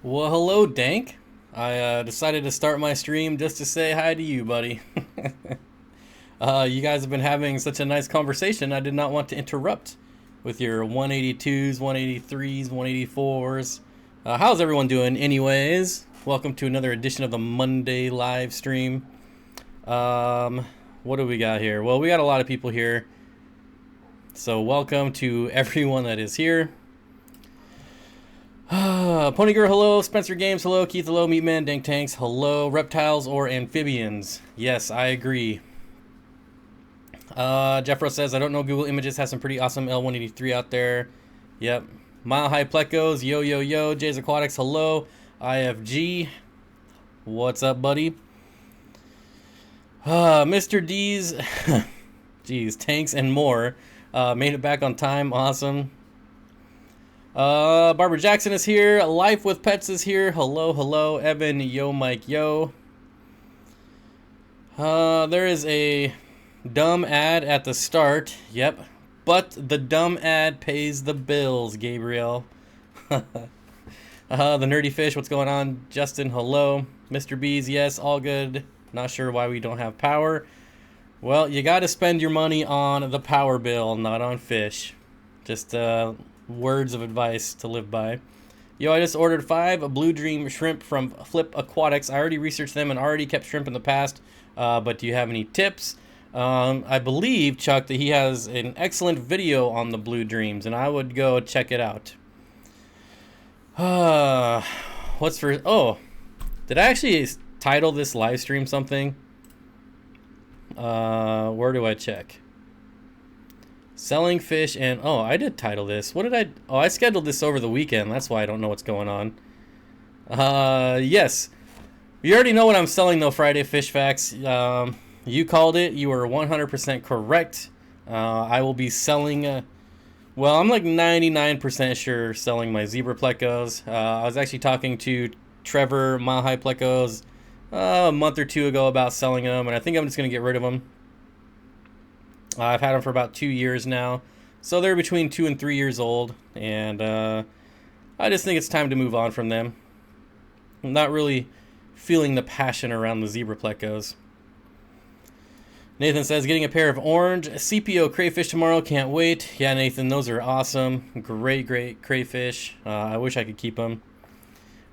Well, hello, Dank. I decided to start my stream just to say hi to you, buddy. You guys have been having such a nice conversation. I did not want to interrupt with your 182s, 183s, 184s. How's everyone doing, anyways? Welcome to another edition of the Monday live stream. What do we got here? Well, we got a lot of people here. So, welcome to everyone that is here. Pony Girl, hello. Spencer Games, hello. Keith, hello. Meatman, Dank Tanks, hello. Reptiles or amphibians? Yes, I agree. Jeffro says, I don't know. Google Images has some pretty awesome L183 out there. Yep. Mile High Plecos, yo, yo, yo. Jay's Aquatics, hello. IFG, what's up, buddy? Mr. D's, geez, Tanks and more. Made it back on time, awesome. Barbara Jackson is here. Life with Pets is here. Hello, hello. Evan, yo, Mike, yo. There is a dumb ad at the start. Yep. But the dumb ad pays the bills, Gabriel. The Nerdy Fish, what's going on? Justin, hello. Mr. B's, yes, all good. Not sure why we don't have power. Well, you gotta spend your money on the power bill, not on fish. Just, words of advice to live by. Yo, I just ordered 5 Blue Dream shrimp from Flip Aquatics. I already researched them and already kept shrimp in the past. But do you have any tips? I believe, Chuck, that he has an excellent video on the Blue Dreams, and I would go check it out. What's for... Oh, did I actually title this live stream something? Where do I check? Selling fish and... Oh, I did title this. What did I... Oh, I scheduled this over the weekend. That's why I don't know what's going on. Yes. You already know what I'm selling, though, Friday Fish Facts. You called it. You were 100% correct. I will be selling... well, I'm like 99% sure selling my zebra plecos. I was actually talking to Trevor, Mile High Plecos, a month or two ago about selling them, and I think I'm just going to get rid of them. I've had them for about 2 years now, so they're between 2 and 3 years old, and I just think it's time to move on from them. I'm not really feeling the passion around the zebra plecos. Nathan says, getting a pair of orange CPO crayfish tomorrow, can't wait. Yeah, Nathan, those are awesome. Great, great crayfish. I wish I could keep them.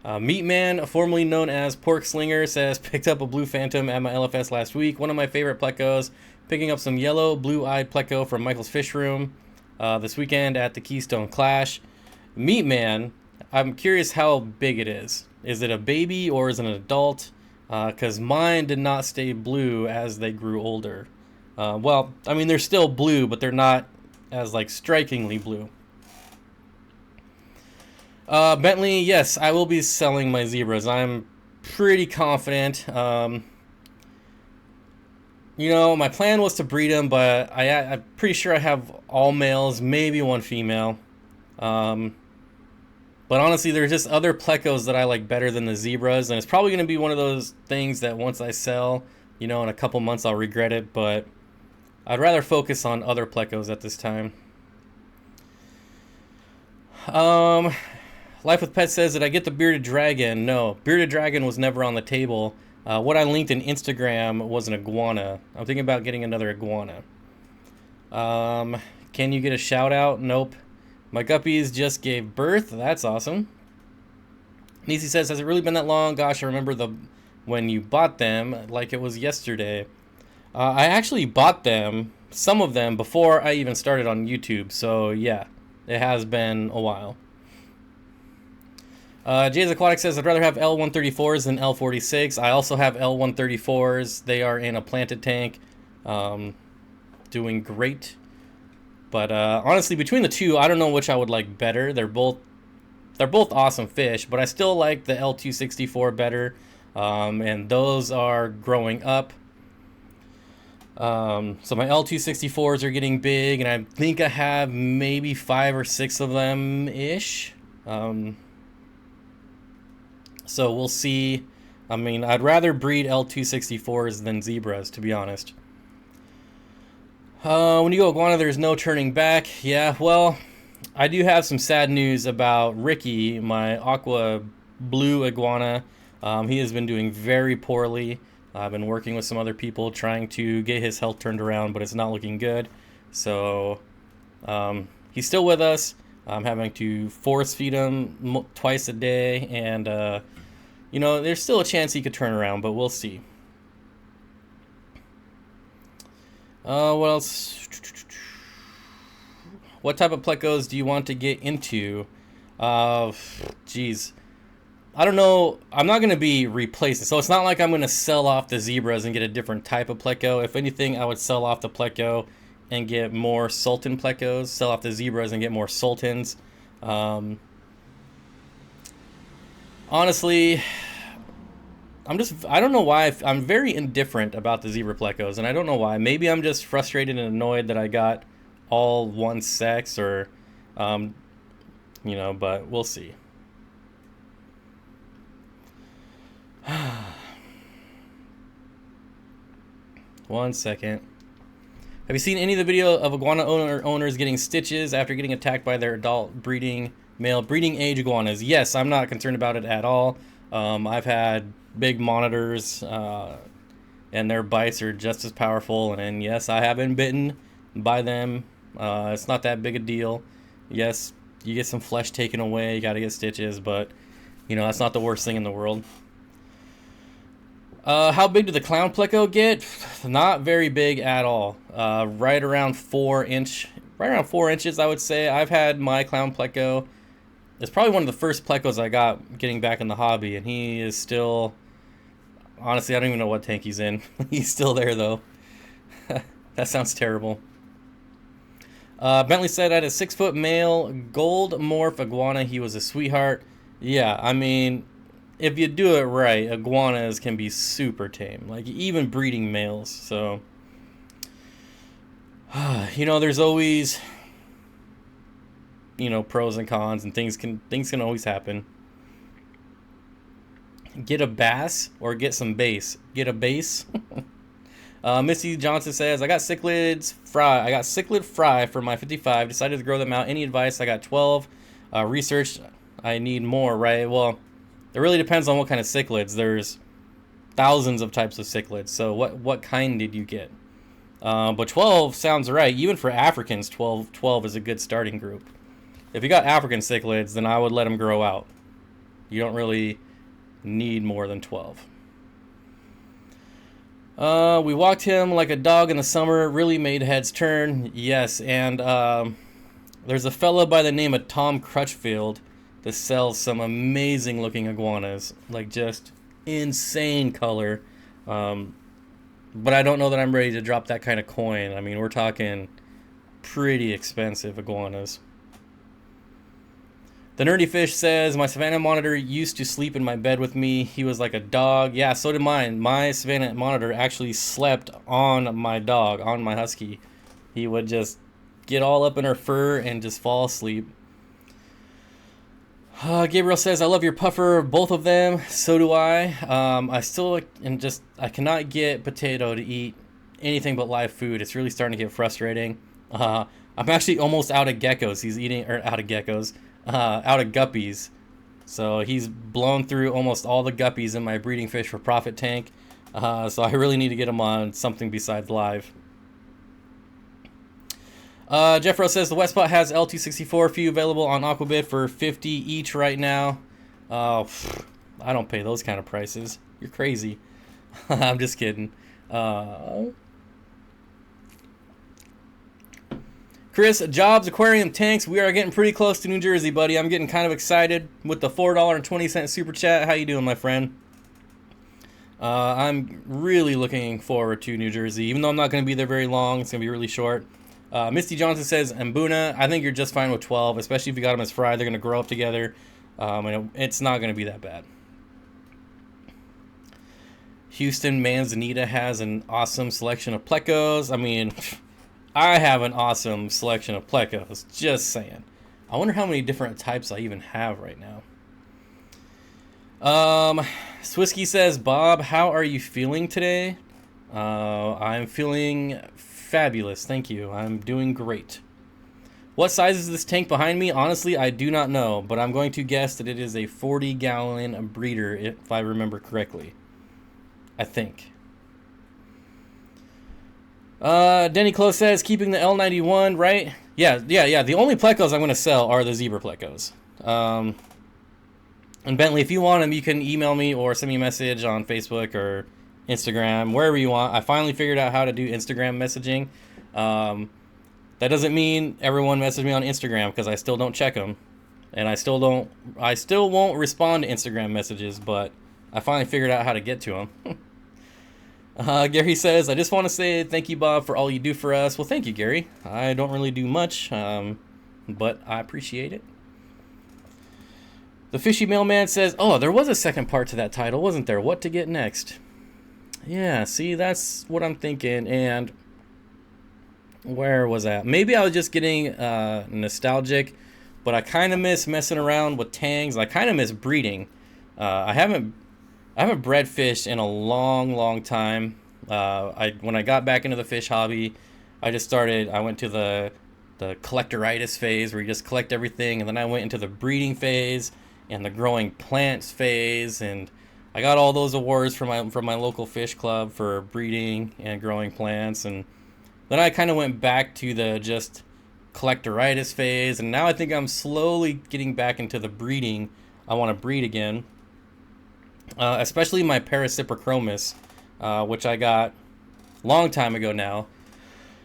Meatman, formerly known as Pork Slinger, says, picked up a blue phantom at my LFS last week. One of my favorite plecos. Picking up some yellow, blue-eyed pleco from Michael's Fish Room this weekend at the Keystone Clash. Meatman, I'm curious how big it is. Is it a baby or is it an adult? Because mine did not stay blue as they grew older. Well, I mean, they're still blue, but they're not as, like, strikingly blue. Bentley, yes, I will be selling my zebras. I'm pretty confident. You know, my plan was to breed them, but I'm pretty sure I have all males, maybe one female. But honestly, there's just other plecos that I like better than the zebras, and it's probably going to be one of those things that once I sell, you know, in a couple months I'll regret it, but I'd rather focus on other plecos at this time. Life with Pets says, did I get the bearded dragon? No, bearded dragon was never on the table. What I linked in Instagram was an iguana. I'm thinking about getting another iguana. Can you get a shout out? Nope. My guppies just gave birth. That's awesome. Nisi says, has it really been that long? Gosh, I remember when you bought them like it was yesterday. I actually bought them, some of them, before I even started on YouTube. So yeah, it has been a while. Jay's Aquatic says, I'd rather have L134s than L46. I also have L134s. They are in a planted tank. Doing great. But honestly, between the two, I don't know which I would like better. They're both awesome fish, but I still like the L264 better. And those are growing up. So my L264s are getting big, and I think I have maybe 5 or 6 of them-ish. So we'll see. I mean, I'd rather breed L264s than zebras, to be honest. When you go iguana, there's no turning back. Yeah, well, I do have some sad news about Ricky, my aqua blue iguana. He has been doing very poorly. I've been working with some other people trying to get his health turned around, but it's not looking good. So he's still with us. I'm having to force feed him twice a day, and you know, there's still a chance he could turn around, but we'll see. What else? What type of plecos do you want to get into? Geez. I don't know. I'm not going to be replacing. So it's not like I'm going to sell off the zebras and get a different type of pleco. If anything, I would sell off the pleco and get more sultan plecos. Sell off the zebras and get more sultans. Honestly, I don't know why. I'm very indifferent about the zebra plecos, and I don't know why. Maybe I'm just frustrated and annoyed that I got all one sex, or, you know, but we'll see. One second. Have you seen any of the video of iguana owners getting stitches after getting attacked by their adult male breeding age iguanas? Yes, I'm not concerned about it at all. I've had big monitors, and their bites are just as powerful. And yes, I have been bitten by them. It's not that big a deal. Yes, you get some flesh taken away, you got to get stitches, but you know, that's not the worst thing in the world. How big did the clown pleco get? Not very big at all. Right around 4 inches, I would say. I've had my clown pleco. It's probably one of the first plecos I got getting back in the hobby, and he is still, honestly, I don't even know what tank he's in. He's still there though. That sounds terrible. Bentley said I had a 6-foot male gold morph iguana. He was a sweetheart. Yeah, I mean, if you do it right, iguanas can be super tame, like even breeding males. So, you know, there's always, you know, pros and cons, and things can always happen. Get a bass or get some bass. Get a bass. Missy Johnson says, I got cichlid fry for my 55. Decided to grow them out. Any advice? I got 12. Research. I need more, right? Well, it really depends on what kind of cichlids. There's thousands of types of cichlids. So what kind did you get? But 12 sounds right. Even for Africans, 12 is a good starting group. If you got African cichlids, then I would let them grow out. You don't really need more than 12. We walked him like a dog in the summer. Really made heads turn. Yes, and there's a fella by the name of Tom Crutchfield that sells some amazing looking iguanas, like just insane color. But I don't know that I'm ready to drop that kind of coin. I mean, we're talking pretty expensive iguanas. The Nerdy Fish says, my Savannah monitor used to sleep in my bed with me. He was like a dog. Yeah, so did mine. My Savannah monitor actually slept on my dog, on my husky. He would just get all up in her fur and just fall asleep. Gabriel says, I love your puffer, both of them. So do I. I cannot get Potato to eat anything but live food. It's really starting to get frustrating. I'm actually almost out of geckos. Out of guppies. So he's blown through almost all the guppies in my breeding fish for profit tank. So I really need to get him on something besides live. Jeff Rose says the Westpot has L264 few available on Aquabid for $50 each right now. I don't pay those kind of prices. You're crazy. I'm just kidding. Chris, Jobs Aquarium Tanks. We are getting pretty close to New Jersey, buddy. I'm getting kind of excited with the $4.20 super chat. How you doing, my friend? I'm really looking forward to New Jersey, even though I'm not going to be there very long. It's going to be really short. Misty Johnson says, Mbuna, I think you're just fine with 12, especially if you got them as fry. They're going to grow up together, and it's not going to be that bad. Houston Manzanita has an awesome selection of plecos. I mean, I have an awesome selection of plecos, just saying. I wonder how many different types I even have right now. Swisky says, Bob, how are you feeling today? I'm feeling fabulous, thank you. I'm doing great. What size is this tank behind me? Honestly, I do not know, but I'm going to guess that it is a 40-gallon breeder, if I remember correctly. I think. Denny Close says, keeping the L91, right? Yeah. The only Plecos I'm going to sell are the Zebra Plecos. And Bentley, if you want them, you can email me or send me a message on Facebook or Instagram, wherever you want. I finally figured out how to do Instagram messaging. That doesn't mean everyone message me on Instagram, because I still don't check them. And I still won't respond to Instagram messages, but I finally figured out how to get to them. Gary says, I just want to say thank you, Bob, for all you do for us. Well, thank you, Gary. I don't really do much, but I appreciate it. The Fishy Mailman says, oh, there was a second part to that title, wasn't there? What to get next? Yeah, see, that's what I'm thinking. And where was that? Maybe I was just getting nostalgic, but I kind of miss messing around with tangs. I kind of miss breeding. I haven't bred fish in a long time. When I got back into the fish hobby, I went to the collectoritis phase, where you just collect everything, and then I went into the breeding phase and the growing plants phase, and I got all those awards from my local fish club for breeding and growing plants. And then I kind of went back to the just collectoritis phase, and now I think I'm slowly getting back into the breeding. I want to breed again, especially my Parasiprochromis, which I got a long time ago now,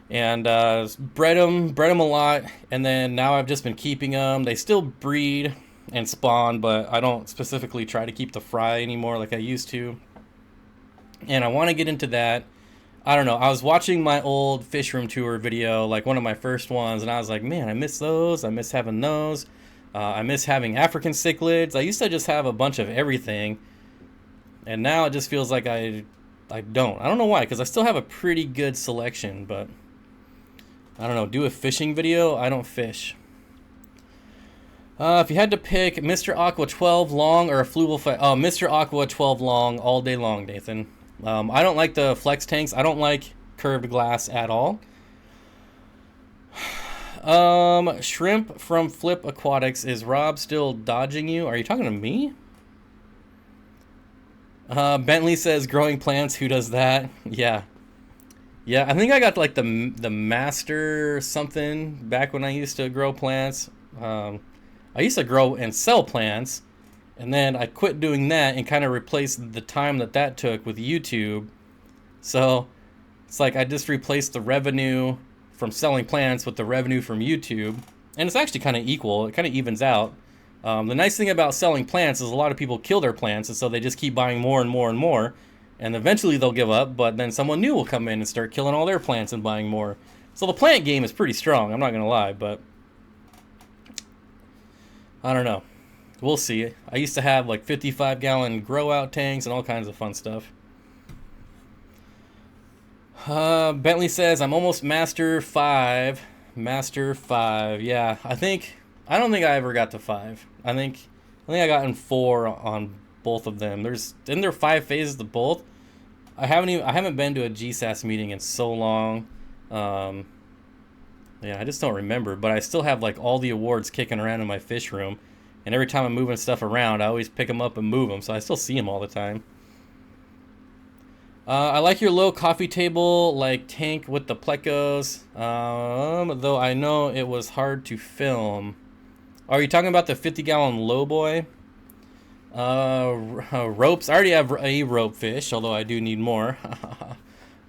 and bred them a lot, and then now I've just been keeping them. They still breed and spawn, but I don't specifically try to keep the fry anymore like I used to, and I want to get into that. I don't know, I was watching my old fish room tour video, like one of my first ones, and I was like, man, I miss those. I miss having those. I miss having African cichlids. I used to just have a bunch of everything, and now it just feels like I don't know why, because I still have a pretty good selection, but I don't know, do a fishing video? I don't fish. If you had to pick Mr. Aqua 12 long or a fluval fight, oh, Mr. Aqua 12 long all day long, Nathan. I don't like the flex tanks. I don't like curved glass at all. Shrimp from Flip Aquatics, is Rob still dodging you? Are you talking to me? Bentley says, growing plants, who does that? Yeah, I think I got like the master something back when I used to grow plants. I used to grow and sell plants, and then I quit doing that and kind of replaced the time that took with YouTube. So it's like I just replaced the revenue from selling plants with the revenue from YouTube, and it's actually kind of equal. It kind of evens out. The nice thing about selling plants is a lot of people kill their plants, and so they just keep buying more and more and more, and eventually they'll give up, but then someone new will come in and start killing all their plants and buying more. So the plant game is pretty strong, I'm not going to lie, but I don't know. We'll see. I used to have like 55-gallon grow-out tanks and all kinds of fun stuff. Bentley says, I'm almost Master 5. Master 5. Yeah, I don't think I ever got to 5. I think I got in 4 on both of them. Isn't there 5 phases to both? I haven't been to a GSAS meeting in so long. Yeah, I just don't remember, but I still have like all the awards kicking around in my fish room, and every time I'm moving stuff around, I always pick them up and move them, so I still see them all the time. I like your low coffee table like tank with the Plecos, though I know it was hard to film. Are you talking about the 50-gallon low boy? Ropes. I already have a rope fish, although I do need more.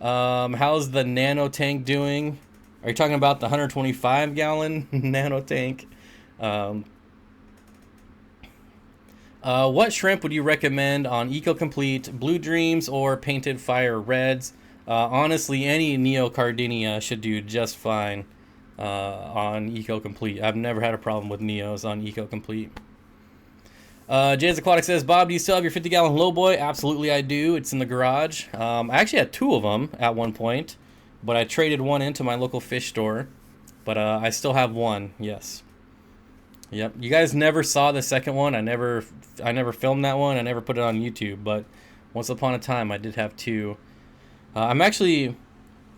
How's the nano tank doing? Are you talking about the 125-gallon nano tank? What shrimp would you recommend on EcoComplete, Blue Dreams, or Painted Fire Reds? Honestly, any Neocardinia should do just fine on EcoComplete. I've never had a problem with Neos on EcoComplete. Jay's Aquatics says, Bob, do you still have your 50-gallon lowboy? Absolutely, I do. It's in the garage. I actually had 2 of them at one point, but I traded one into my local fish store. But I still have one, yes. Yep. You guys never saw the second one. I never filmed that one. I never put it on YouTube, but once upon a time I did have 2. I'm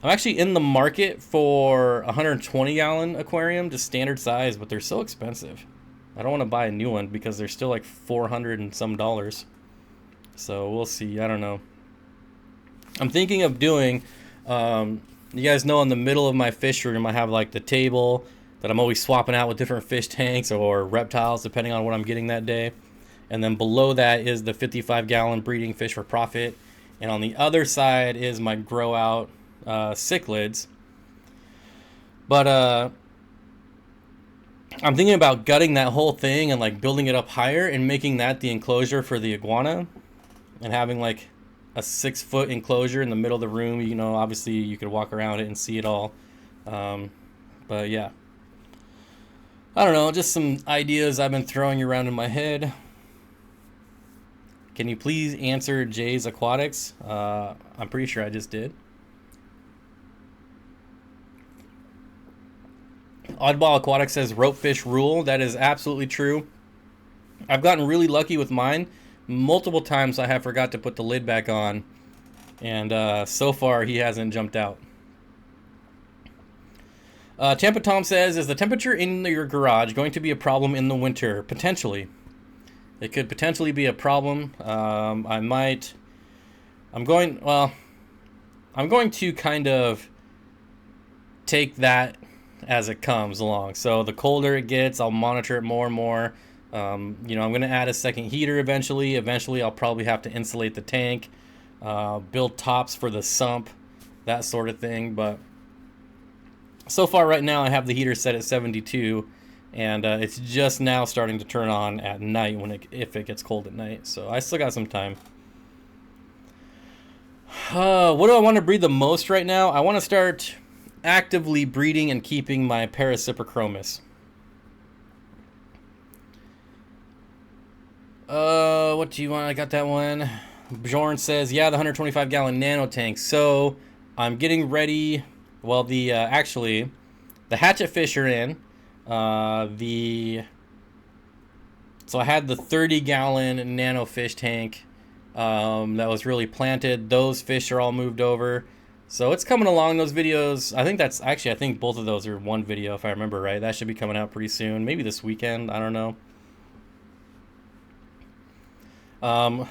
I'm actually in the market for a 120 gallon aquarium, just standard size, but they're so expensive. I don't want to buy a new one because they're still like $400 and some dollars. So we'll see. I don't know. I'm thinking of doing, you guys know in the middle of my fish room I have like the table that I'm always swapping out with different fish tanks or reptiles depending on what I'm getting that day. And then below that is the 55 gallon breeding fish for profit. And on the other side is my grow out cichlids. But I'm thinking about gutting that whole thing and like building it up higher and making that the enclosure for the iguana, and having like a 6-foot enclosure in the middle of the room. You know, obviously you could walk around it and see it all. But yeah, I don't know, just some ideas I've been throwing around in my head. Can you please answer Jay's Aquatics? I'm pretty sure I just did. Oddball Aquatics says rope fish rule. That is absolutely true. I've gotten really lucky with mine. Multiple times I have forgot to put the lid back on, and so far he hasn't jumped out. Tampa Tom says, is the temperature in your garage going to be a problem in the winter? Potentially. It could potentially be a problem. I'm going to kind of take that as it comes along. So the colder it gets, I'll monitor it more and more. I'm going to add a second heater eventually. Eventually, I'll probably have to insulate the tank, build tops for the sump, that sort of thing. But so far right now, I have the heater set at 72. And it's just now starting to turn on at night if it gets cold at night. So I still got some time. What do I want to breed the most right now? I want to start actively breeding and keeping my Parasiprochromis. What do you want? I got that one. Bjorn says, yeah, the 125 gallon nano tank. So I'm getting ready. Well, actually, the hatchet fish are in. So I had the 30 gallon nano fish tank that was really planted. Those fish are all moved over, so it's coming along. Those videos, I think both of those are one video if I remember right. That should be coming out pretty soon, maybe this weekend, I don't know. I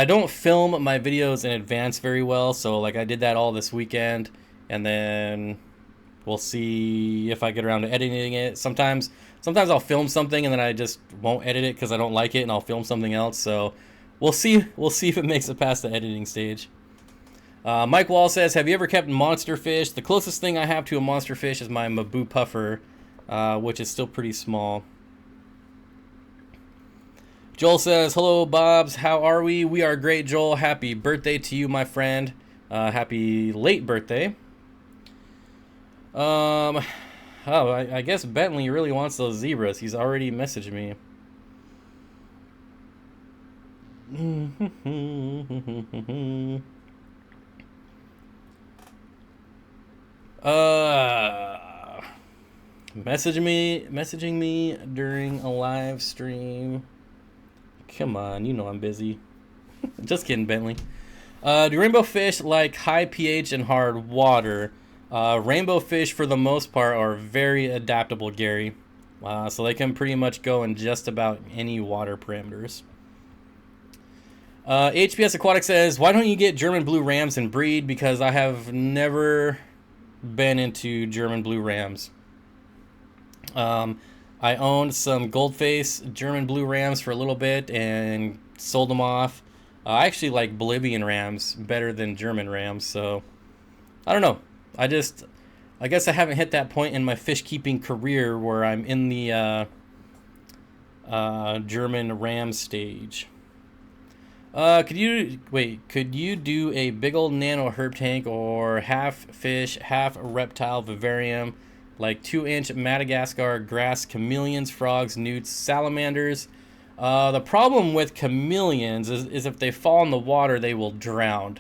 don't film my videos in advance very well, so like I did that all this weekend, and then we'll see if I get around to editing it. Sometimes I'll film something and then I just won't edit it because I don't like it, and I'll film something else. So we'll see if it makes it past the editing stage. Mike Wall says, have you ever kept monster fish? The closest thing I have to a monster fish is my Mabu puffer, which is still pretty small. Joel says, hello, Bobs. How are we? We are great, Joel. Happy birthday to you, my friend. Happy late birthday. I guess Bentley really wants those zebras. He's already messaged me. Messaging me during a live stream. Come on, you know I'm busy. Just kidding, Bentley. Do rainbow fish like high pH and hard water? Rainbow fish, for the most part, are very adaptable, Gary. So they can pretty much go in just about any water parameters. HPS Aquatics says, why don't you get German blue rams and breed? Because I have never been into German blue rams. I owned some goldface German blue rams for a little bit and sold them off. I actually like Bolivian rams better than German rams, so I don't know. I guess I haven't hit that point in my fish keeping career where I'm in the German ram stage. Could you do a big old nano herb tank or half fish, half reptile vivarium, like 2-inch Madagascar grass chameleons, frogs, newts, salamanders? The problem with chameleons is if they fall in the water, they will drown.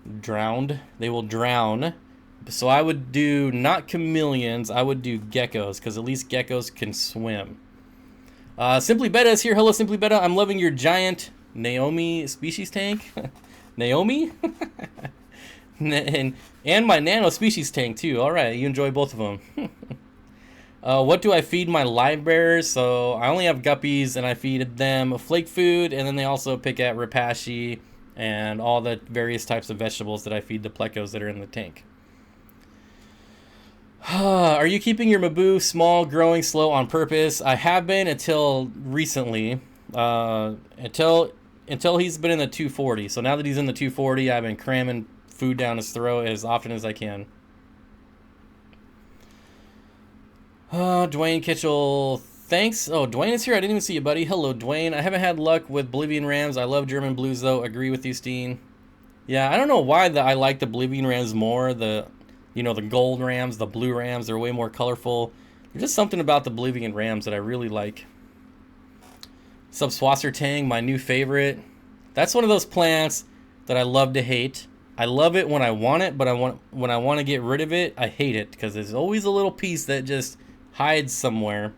They will drown. So I would do not chameleons, I would do geckos, because at least geckos can swim. Simply Beta is here. Hello, Simply Beta. I'm loving your giant Naomi species tank. Naomi? and my nano species tank too. All right, you enjoy both of them. What do I feed my live bearers? So I only have guppies, and I feed them flake food, and then they also pick at rapashi and all the various types of vegetables that I feed the plecos that are in the tank. Are you keeping your Mabu small, growing slow on purpose? I have been until recently. Until he's been in the 240. So now that he's in the 240, I've been cramming food down his throat as often as I can. Dwayne Kitchell, thanks. Oh, Dwayne is here. I didn't even see you, buddy. Hello, Dwayne. I haven't had luck with Bolivian Rams. I love German Blues, though. Agree with you, Steen. Yeah, I don't know why I like the Bolivian Rams more. The gold Rams, the blue Rams, they're way more colorful. There's just something about the Bolivian Rams that I really like. Subswasser Tang, my new favorite. That's one of those plants that I love to hate. I love it when I want it, but when I want to get rid of it, I hate it because there's always a little piece that just hides somewhere.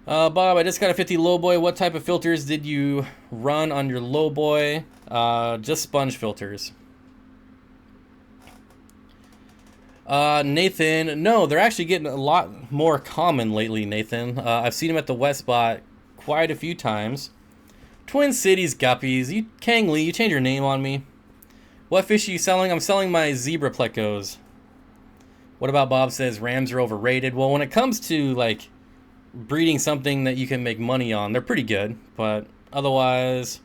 Bob, I just got a 50 lowboy. What type of filters did you run on your lowboy? Just sponge filters. Nathan, no, they're actually getting a lot more common lately, Nathan. I've seen them at the West Spot quite a few times. Twin Cities Guppies. Kang Lee, you changed your name on me. What fish are you selling? I'm selling my zebra plecos. What about Bob says Rams are overrated? Well, when it comes to like breeding something that you can make money on, they're pretty good, but otherwise,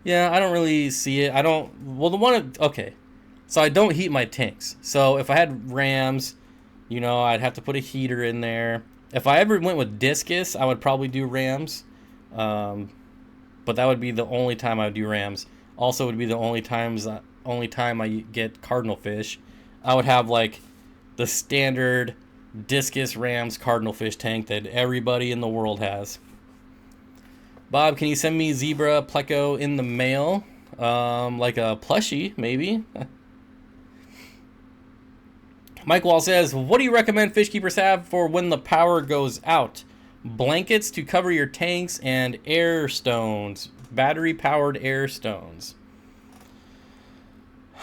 yeah, I don't really see it. Okay. So I don't heat my tanks. So if I had Rams, I'd have to put a heater in there. If I ever went with discus, I would probably do Rams. But that would be the only time I would do Rams. Also, would be the only time I get cardinal fish. I would have like the standard discus Rams cardinal fish tank that everybody in the world has. Bob, can you send me zebra pleco in the mail? Like a plushie, maybe. Mike Wall says, what do you recommend fish keepers have for when the power goes out? Blankets to cover your tanks and air stones. Battery-powered air stones.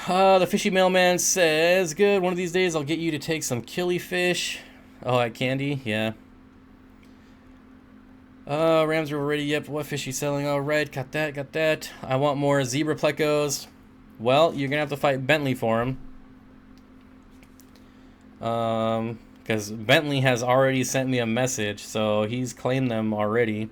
The fishy mailman says, good, one of these days I'll get you to take some killifish. Oh, at Candy? Yeah. Rams are already, yep, what fish you selling? All right, got that. I want more zebra plecos. Well, you're going to have to fight Bentley for them. Because Bentley has already sent me a message, so he's claimed them already.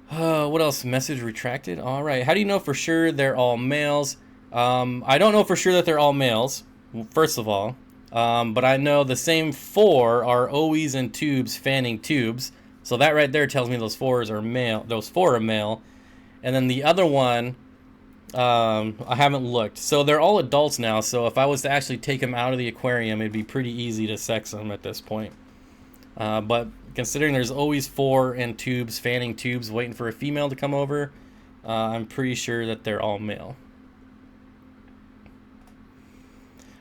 What else? Message retracted. All right. How do you know for sure they're all males? I don't know for sure that they're all males, first of all. But I know the same 4 are always in tubes, fanning tubes. So that right there tells me those 4s are male. Those 4 are male. And then the other one, I haven't looked. So they're all adults now. So if I was to actually take them out of the aquarium, it'd be pretty easy to sex them at this point. But considering there's always 4 in tubes, fanning tubes, waiting for a female to come over, I'm pretty sure that they're all male.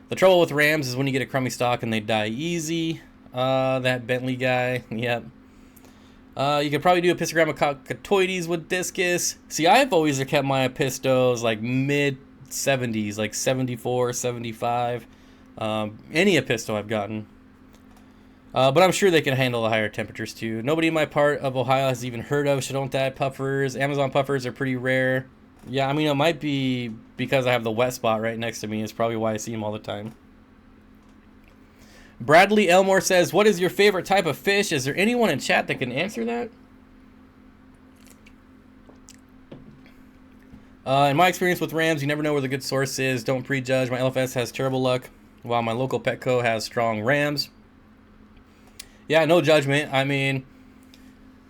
The trouble with Rams is when you get a crummy stock and they die easy. That Bentley guy, yep. You could probably do Epistogramma cotoides with discus. See, I've always kept my Epistos like mid-70s, like 74, 75. Any Episto I've gotten. But I'm sure they can handle the higher temperatures too. Nobody in my part of Ohio has even heard of Shadontai puffers. Amazon puffers are pretty rare. Yeah, I mean, it might be because I have the wet spot right next to me. It's probably why I see them all the time. Bradley Elmore says, what is your favorite type of fish? Is there anyone in chat that can answer that? In my experience with Rams, you never know where the good source is. Don't prejudge. My LFS has terrible luck, while my local Petco has strong Rams. Yeah, no judgment. I mean,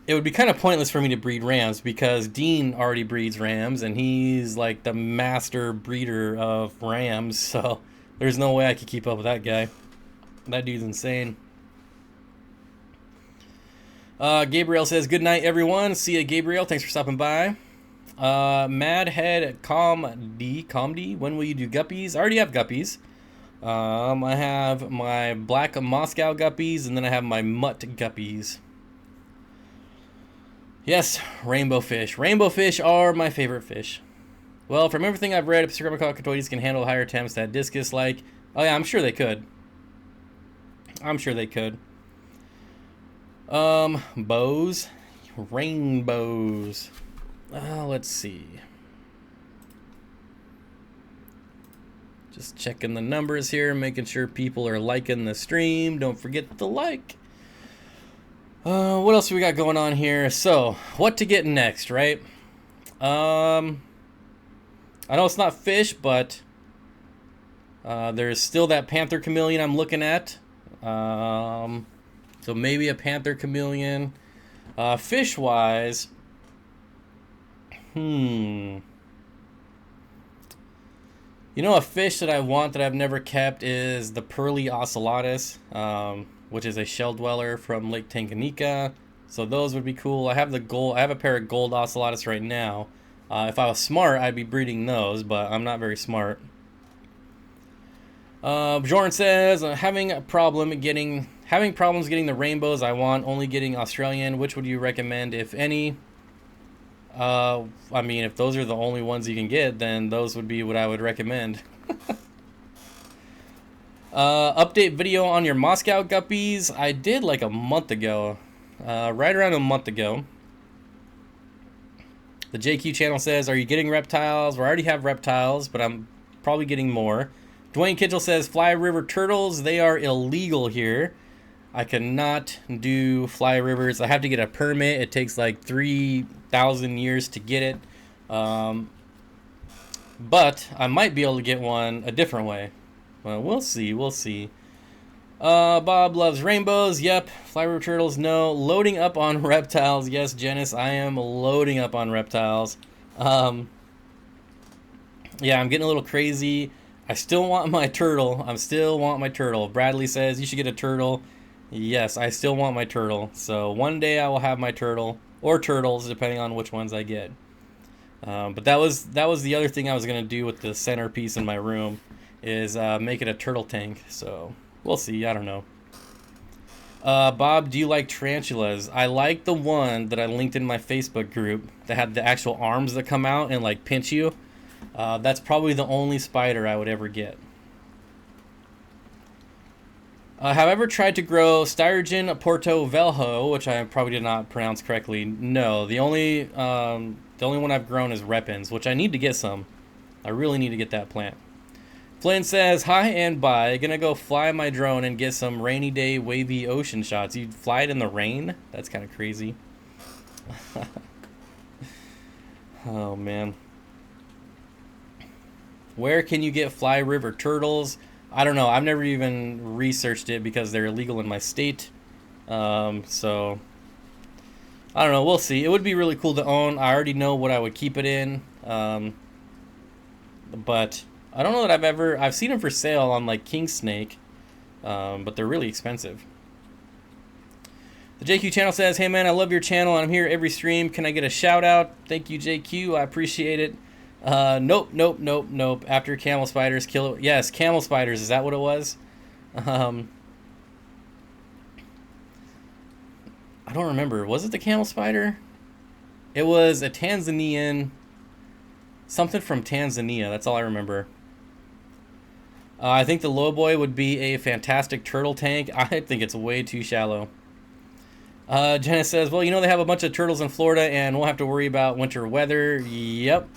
it would be kind of pointless for me to breed Rams because Dean already breeds Rams, and he's like the master breeder of Rams, so there's no way I could keep up with that guy. That dude's insane. Gabriel says, good night, everyone. See ya, Gabriel. Thanks for stopping by. Madhead Comdy, when will you do guppies? I already have guppies. I have my black Moscow guppies, and then I have my mutt guppies. Yes, rainbow fish. Rainbow fish are my favorite fish. Well, from everything I've read, Aquatics can handle higher temps that discus like. Oh yeah, I'm sure they could. I'm sure they could. Bows. Rainbows. Let's see. Just checking the numbers here, making sure people are liking the stream. Don't forget to like. What else we got going on here? So, what to get next, right? I know it's not fish, but there's still that panther chameleon I'm looking at. So maybe a panther chameleon. Fish-wise, you know, a fish that I want that I've never kept is the pearly ocellatus, which is a shell dweller from Lake Tanganyika. So those would be cool. I have the gold. I have a pair of gold ocellatus right now. If I was smart, I'd be breeding those, but I'm not very smart. Bjorn says, having problems getting the rainbows I want, only getting Australian. Which would you recommend, if any? I mean, if those are the only ones you can get, then those would be what I would recommend. Update video on your Moscow guppies. I did like a month ago. Right around a month ago. The JQ channel says, are you getting reptiles? We already have reptiles, but I'm probably getting more. Dwayne Kitchell says, Fly River turtles, they are illegal here. I cannot do fly rivers. I have to get a permit. It takes like 3,000 years to get it. But I might be able to get one a different way. Well, we'll see. We'll see. Bob loves rainbows. Yep. Fly river turtles, no. Loading up on reptiles. Yes, Janice, I am loading up on reptiles. Yeah, I'm getting a little crazy. I still want my turtle. Bradley says you should get a turtle. Yes, I still want my turtle. So one day I will have my turtle, or turtles, depending on which ones I get. But that was the other thing I was gonna do with the centerpiece in my room, is make it a turtle tank. So we'll see. I don't know. Bob, do you like tarantulas? I like the one that I linked in my Facebook group that had the actual arms that come out and like pinch you. That's probably the only spider I would ever get. Have I ever tried to grow Styrogen Porto Velho, which I probably did not pronounce correctly? No, the only one I've grown is Repens, which I need to get some. I really need to get that plant. Flynn says, hi and bye. Gonna go fly my drone and get some rainy day wavy ocean shots. You'd fly it in the rain? That's kind of crazy. Oh, man. Where can you get fly river turtles? I don't know. I've never even researched it because they're illegal in my state. So, I don't know. We'll see. It would be really cool to own. I already know what I would keep it in. But I don't know that I've seen them for sale on like King Snake. But they're really expensive. The JQ channel says, hey man, I love your channel and I'm here every stream. Can I get a shout out? Thank you, JQ. I appreciate it. Nope. After camel spiders kill. Yes, camel spiders. Is that what it was? I don't remember. Was it the camel spider? It was a Tanzanian. Something from Tanzania. That's all I remember. I think the low boy would be a fantastic turtle tank. I think it's way too shallow. Jenna says, well, you know they have a bunch of turtles in Florida and won't have to worry about winter weather. Yep.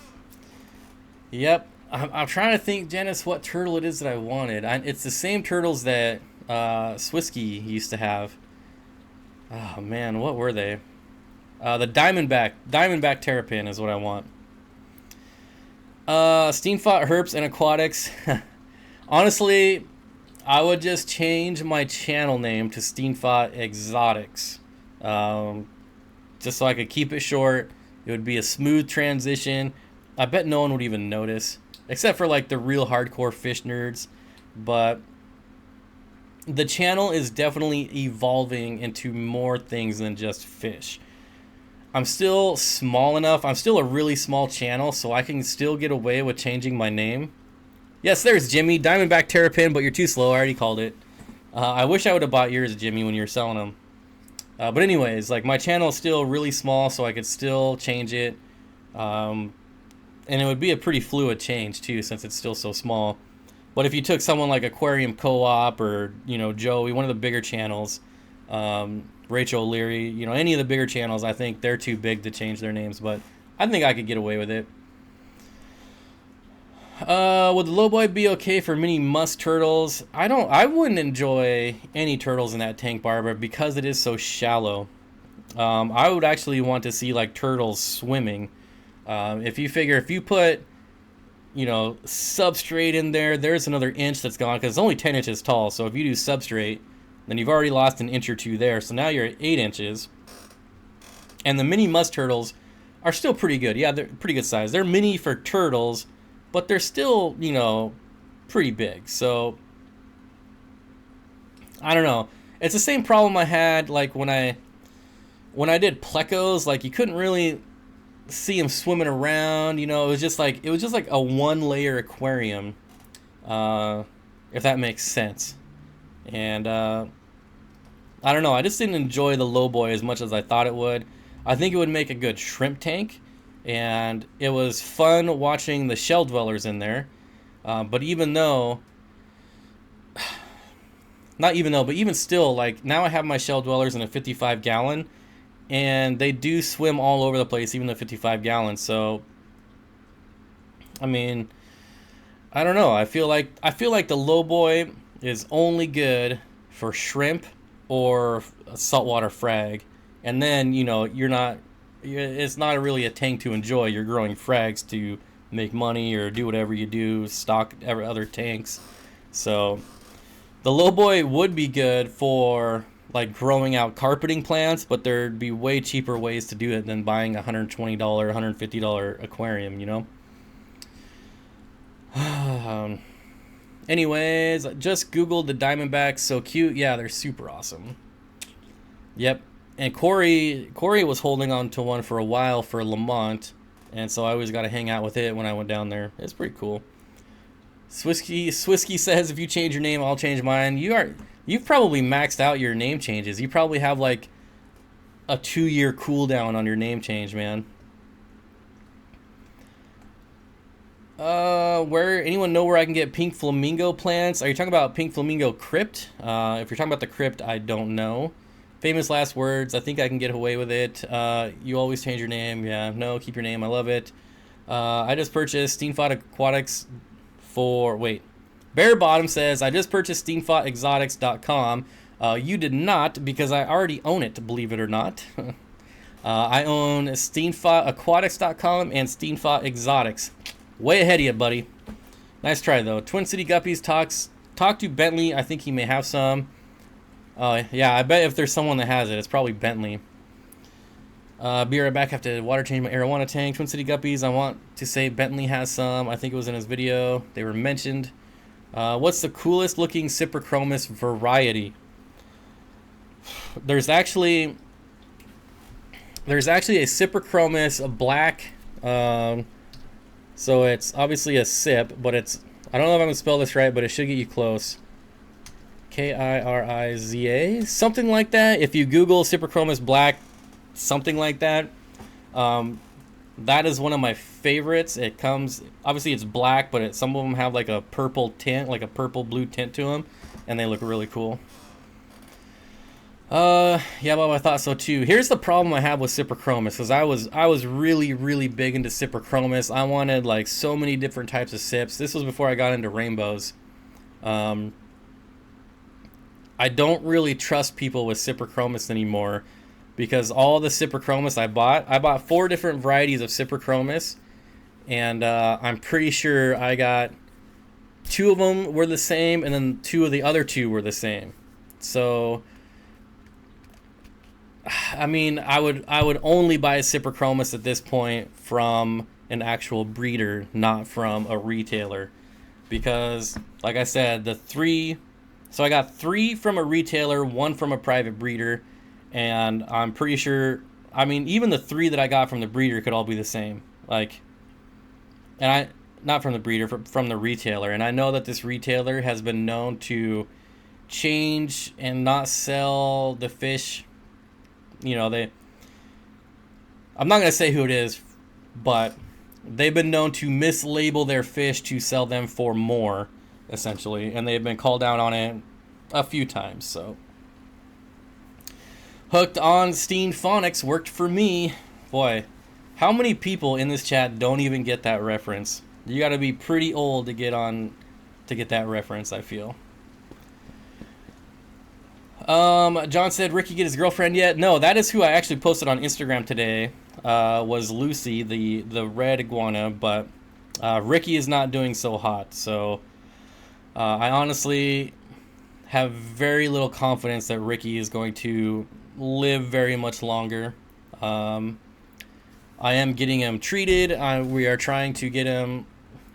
I'm trying to think, Janice, what turtle it is that I wanted. It's the same turtles that Swisky used to have. Oh, man, what were they? The Diamondback Terrapin is what I want. Steenfott Herps and Aquatics. Honestly, I would just change my channel name to Steenfott Exotics. Just so I could keep it short. It would be a smooth transition. I bet no one would even notice, except for like the real hardcore fish nerds. But the channel is definitely evolving into more things than just fish. I'm still small enough. I'm still a really small channel, so I can still get away with changing my name. Yes, there's Jimmy. Diamondback Terrapin, but you're too slow. I already called it. I wish I would have bought yours, Jimmy, when you were selling them. But anyways, like my channel is still really small, so I could still change it. And it would be a pretty fluid change too, since it's still so small. But if you took someone like Aquarium Co-op or, Joey, one of the bigger channels, Rachel O'Leary, any of the bigger channels, I think they're too big to change their names, but I think I could get away with it. Would the Lowboy be okay for mini musk turtles? I wouldn't enjoy any turtles in that tank, Barbara, because it is so shallow. I would actually want to see like turtles swimming. If you put, substrate in there, there's another inch that's gone because it's only 10 inches tall. So if you do substrate, then you've already lost an inch or two there. So now you're at 8 inches. And the mini musk turtles are still pretty good. Yeah, they're pretty good size. They're mini for turtles, but they're still, pretty big. So I don't know. It's the same problem I had like when I did Plecos. Like you couldn't really see them swimming around. It was just like a one layer aquarium, if that makes sense. And I don't know. I just didn't enjoy the Lowboy as much as I thought it would. I think it would make a good shrimp tank, and it was fun watching the shell dwellers in there. But even still, like now I have my shell dwellers in a 55 gallon, and they do swim all over the place, even the 55 gallons. So, I mean, I don't know. I feel like the Lowboy is only good for shrimp or a saltwater frag, and then it's not really a tank to enjoy. You're growing frags to make money or do whatever you do, stock other tanks. So the Lowboy would be good for like growing out carpeting plants, but there'd be way cheaper ways to do it than buying a $120, $150 aquarium, Anyways, just Googled the Diamondbacks. So cute. Yeah, they're super awesome. Yep. And Corey was holding on to one for a while for Lamont, and so I always got to hang out with it when I went down there. It's pretty cool. Swisky says, if you change your name, I'll change mine. You've probably maxed out your name changes. You probably have like a 2-year cooldown on your name change, man. Anyone know where I can get pink flamingo plants? Are you talking about pink flamingo crypt? If you're talking about the crypt, I don't know. Famous last words. I think I can get away with it. You always change your name. Yeah, no, keep your name. I love it. I just purchased Steenfott Aquatics Bear Bottom says, I just purchased SteenfottExotics.com. You did not, because I already own it, believe it or not. I own SteenfottAquatics.com and Steenfott Exotics. Way ahead of you, buddy. Nice try, though. Twin City Guppies talk to Bentley. I think he may have some. Yeah, I bet if there's someone that has it, it's probably Bentley. Be right back. I have to water change my arowana tank. Twin City Guppies, I want to say Bentley has some. I think it was in his video. They were mentioned. What's the coolest looking Cyprichromis variety? There's actually a Cyprichromis black. So it's obviously a sip, but I don't know if I'm going to spell this right, but it should get you close. Kiriza, something like that. If you Google Cyprichromis black, something like that. That is one of my favorites. It comes, obviously it's black, but some of them have like a purple tint, like a purple blue tint to them, and they look really cool. Yeah, Bob, I thought so too. Here's the problem I have with Cyprichromis, because I was really, really big into Cyprichromis. I wanted like so many different types of sips. This was before I got into rainbows. I don't really trust people with Cyprichromis anymore, because all the Cyprichromis I bought 4 different varieties of Cyprichromis, and I'm pretty sure I got 2 of them were the same, and then 2 of the other 2 were the same. So I mean, I would only buy a Cyprichromis at this point from an actual breeder, not from a retailer, because like I said, so I got 3 from a retailer, 1 from a private breeder, and I'm pretty sure, I mean, even the 3 that I got from the breeder could all be the same. Not from the breeder, from the retailer, and I know that this retailer has been known to change and not sell the fish you know, I'm not going to say who it is, but they've been known to mislabel their fish to sell them for more, essentially, and they've been called out on it a few times. So, Hooked on Steenfott worked for me. Boy, how many people in this chat don't even get that reference? You got to be pretty old to get that reference, I feel. John said, Ricky get his girlfriend yet? No, that is who I actually posted on Instagram today. Was Lucy, the red iguana, but Ricky is not doing so hot. So I honestly have very little confidence that Ricky is going to live very much longer. I am getting him treated. We are trying to get him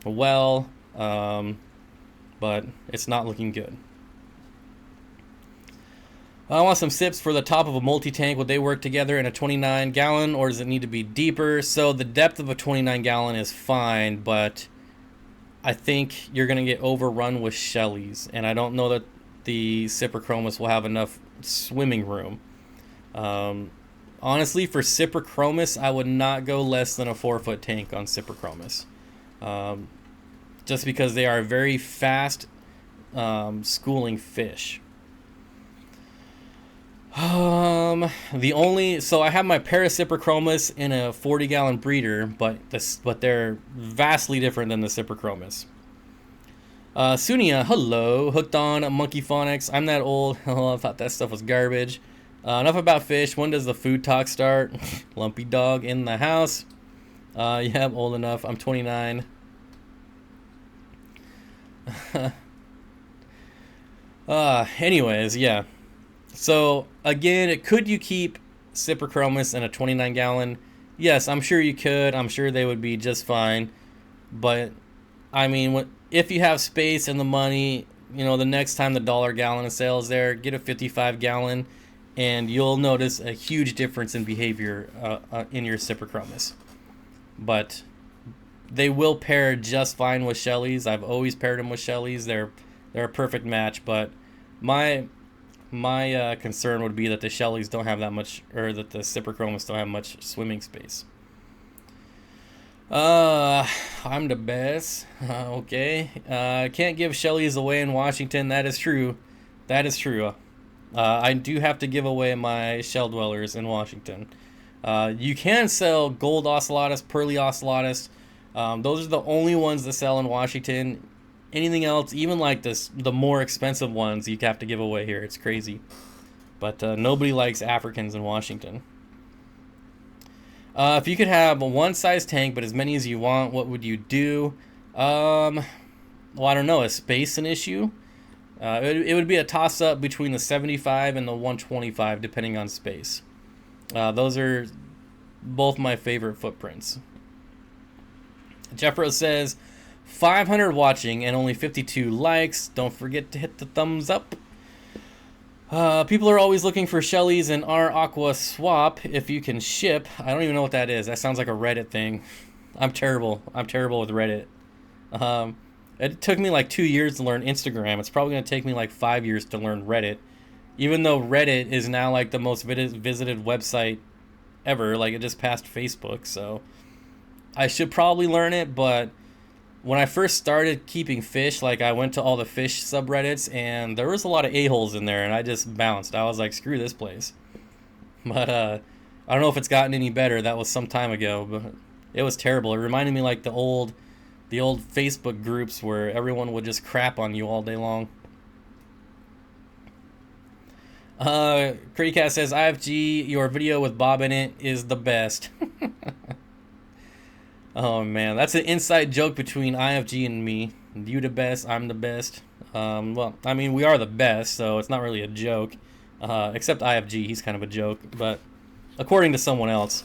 well, but it's not looking good. I want some sips for the top of a multi-tank. Would they work together in a 29-gallon, or does it need to be deeper? So the depth of a 29-gallon is fine, but I think you're going to get overrun with Shelleys, and I don't know that the Cyprichromis will have enough swimming room. Honestly, for Cyprichromis, I would not go less than a 4-foot tank on Cyprichromis. Just because they are very fast schooling fish. So I have my Paracyprichromis in a 40-gallon breeder, but they're vastly different than the Cyprichromis. Sunia, hello, hooked on Monkey Phonics. I'm that old. Oh, I thought that stuff was garbage. Enough about fish. When does the food talk start? Lumpy dog in the house. Yeah, I'm old enough. I'm 29. Anyways, yeah. So, again, could you keep Cyprichromis in a 29-gallon? Yes, I'm sure you could. I'm sure they would be just fine. But, I mean, if you have space and the money, you know, the next time the $1-gallon of sales there, get a 55-gallon, and you'll notice a huge difference in behavior in your Cyprichromis. But they will pair just fine with Shelleys. I've always paired them with Shelleys. They're a perfect match, but my concern would be that the Shelleys don't have that much, or that the Cyprichromis don't have much swimming space. I'm the best. Okay. Can't give Shelleys away in Washington. That is true. I do have to give away my shell dwellers in Washington. You can sell gold ocelotus, pearly ocelotus. Those are the only ones that sell in Washington. Anything else, even like the more expensive ones, you have to give away here. It's crazy. But nobody likes Africans in Washington. If you could have a one-size tank, but as many as you want, what would you do? Well, I don't know. Is space an issue? It would be a toss-up between the 75 and the 125, depending on space. Those are both my favorite footprints. Jeffro says, 500 watching and only 52 likes. Don't forget to hit the thumbs up. People are always looking for Shelleys and our Aqua Swap if you can ship. I don't even know what that is. That sounds like a Reddit thing. I'm terrible with Reddit. It took me like 2 years to learn Instagram. It's probably going to take me like 5 years to learn Reddit. Even though Reddit is now like the most visited website ever. Like, it just passed Facebook. So I should probably learn it, but when I first started keeping fish, like, I went to all the fish subreddits, and there was a lot of a-holes in there, and I just bounced. I was like, screw this place. But I don't know if it's gotten any better. That was some time ago, but it was terrible. It reminded me like the old Facebook groups where everyone would just crap on you all day long. Critty Cat says, IFG, your video with Bob in it is the best. Oh man, that's an inside joke between IFG and me. You the best, I'm the best. Well, I mean, we are the best, so it's not really a joke. Except IFG, he's kind of a joke, but according to someone else.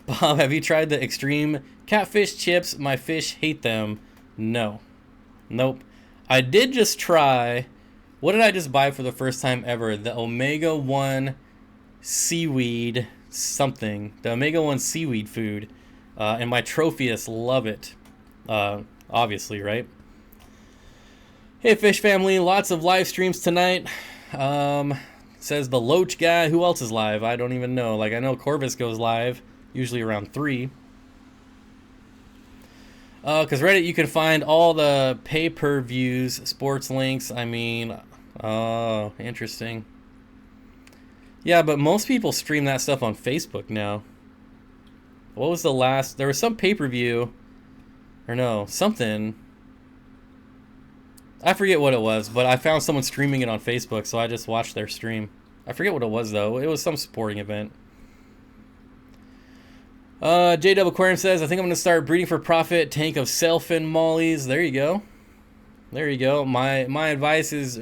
Bob, have you tried the extreme catfish chips? My fish hate them. No. Nope. I did just try, what did I just buy for the first time ever? The Omega-1 seaweed something, the Omega-1 seaweed food, and my Tropheus love it, obviously, right? Hey fish family, lots of live streams tonight. Says the Loach guy. Who else is live? I don't even know. Like, I know Corvus goes live, usually around 3. Because Reddit, you can find all the pay-per-views, sports links. I mean, oh, interesting. Yeah, but most people stream that stuff on Facebook now. What was the last? There was some pay-per-view, or no, something. I forget what it was, but I found someone streaming it on Facebook, so I just watched their stream. I forget what it was, though. It was some sporting event. J Aquarium says, I think I'm going to start breeding for profit. Tank of sailfin mollies. There you go. There you go. My advice is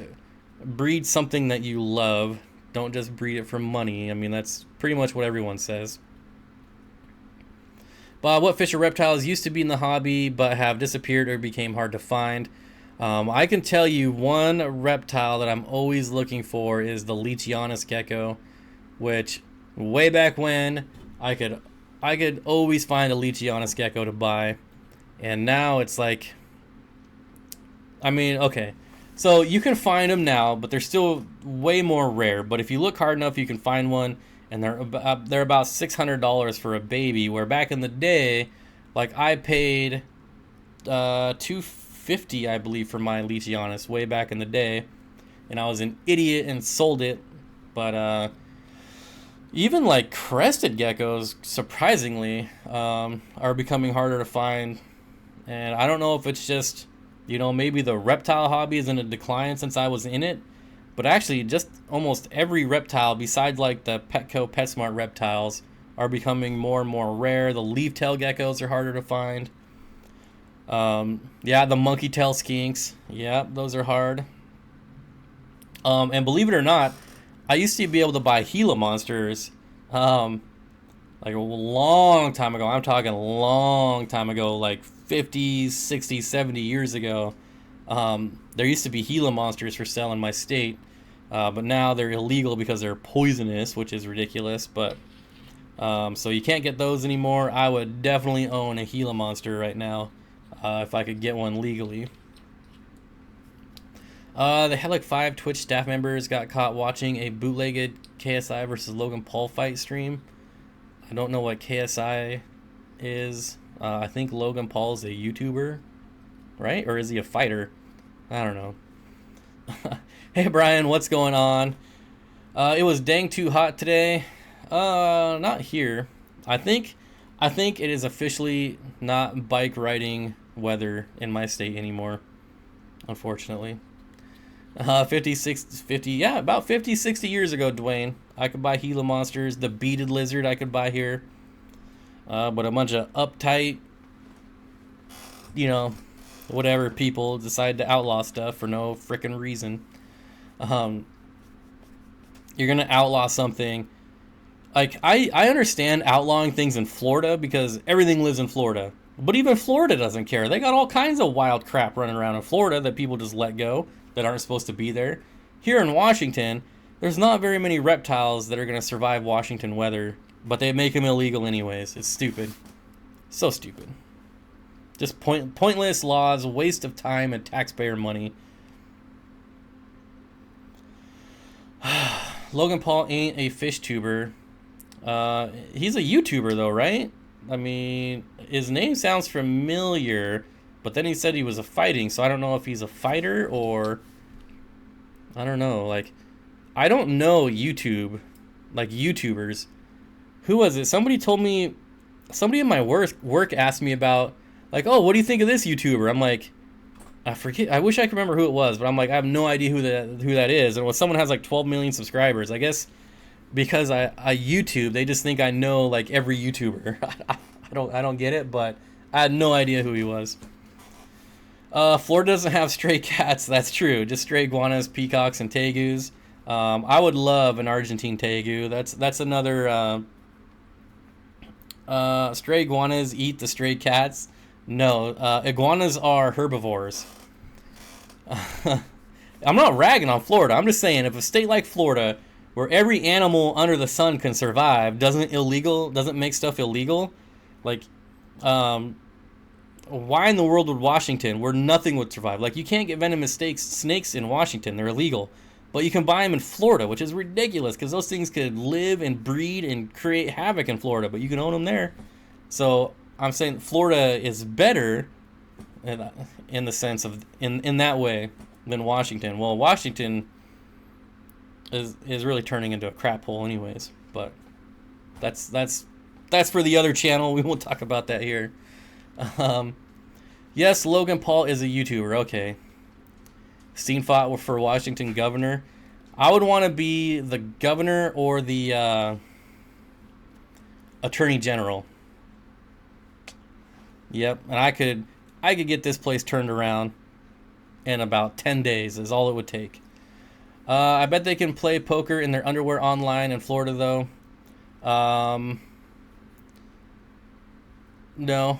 breed something that you love. Don't just breed it for money. I mean, that's pretty much what everyone says. Bob, what fish or reptiles used to be in the hobby but have disappeared or became hard to find? I can tell you one reptile that I'm always looking for is the Leachianus gecko, which way back when I could always find a Leachianus gecko to buy, and now it's like, I mean, okay, so you can find them now, but they're still way more rare. But if you look hard enough, you can find one, and they're about $600 for a baby. Where back in the day, like I paid $250, I believe, for my Leachianus way back in the day, and I was an idiot and sold it. But even like crested geckos, surprisingly, are becoming harder to find. And I don't know if it's just, you know, maybe the reptile hobby is in a decline since I was in it. But actually, just almost every reptile, besides like the Petco PetSmart reptiles, are becoming more and more rare. The leaf-tail geckos are harder to find. Yeah, the monkey tail skinks. Yeah, those are hard. And believe it or not, I used to be able to buy Gila Monsters, like a long time ago. I'm talking a long time ago, like 50, 60, 70 years ago. There used to be Gila Monsters for sale in my state, but now they're illegal because they're poisonous, which is ridiculous. But so you can't get those anymore. I would definitely own a Gila Monster right now, if I could get one legally. They had like 5 Twitch staff members got caught watching a bootlegged KSI versus Logan Paul fight stream. I don't know what KSI is. I think Logan Paul's a YouTuber, right? Or is he a fighter? I don't know. Hey Brian, what's going on? It was dang too hot today. Not here. I think it is officially not bike riding weather in my state anymore, unfortunately. 50, 60 years ago, Dwayne, I could buy Gila Monsters. The beaded lizard I could buy here. But a bunch of uptight, you know, whatever people decide to outlaw stuff for no frickin' reason. You're going to outlaw something. Like, I understand outlawing things in Florida because everything lives in Florida. But even Florida doesn't care. They got all kinds of wild crap running around in Florida that people just let go that aren't supposed to be there. Here in Washington, there's not very many reptiles that are going to survive Washington weather, but they make them illegal anyways. It's stupid. So stupid. Just pointless laws, waste of time and taxpayer money. Logan Paul ain't a fish tuber. He's a YouTuber though, right? I mean, his name sounds familiar, but then he said he was a fighting, so I don't know if he's a fighter or... I don't know, like... I don't know YouTube, like YouTubers. Who was it? Somebody told me... Somebody in my work asked me about, like, oh, what do you think of this YouTuber? I'm like... I forget. I wish I could remember who it was, but I'm like, I have no idea who that is. And when someone has like 12 million subscribers, I guess because I YouTube, they just think I know like every YouTuber. I don't get it, but I had no idea who he was. Florida doesn't have stray cats. That's true. Just stray iguanas, peacocks, and tegus. I would love an Argentine tegu. That's another. Stray iguanas eat the stray cats. No, iguanas are herbivores. I'm not ragging on Florida. I'm just saying if a state like Florida, where every animal under the sun can survive, doesn't make stuff illegal, like, why in the world would Washington, where nothing would survive? Like, you can't get venomous snakes in Washington. They're illegal. But you can buy them in Florida, which is ridiculous because those things could live and breed and create havoc in Florida, but you can own them there. So I'm saying Florida is better in the sense of in that way than Washington. Well, Washington is really turning into a crap hole anyways, but that's for the other channel. We won't talk about that here. Yes, Logan Paul is a YouTuber. Okay. Steenfott for Washington governor. I would want to be the governor or the attorney general. Yep, and I could get this place turned around in about 10 days is all it would take. I bet they can play poker in their underwear online in Florida though. No.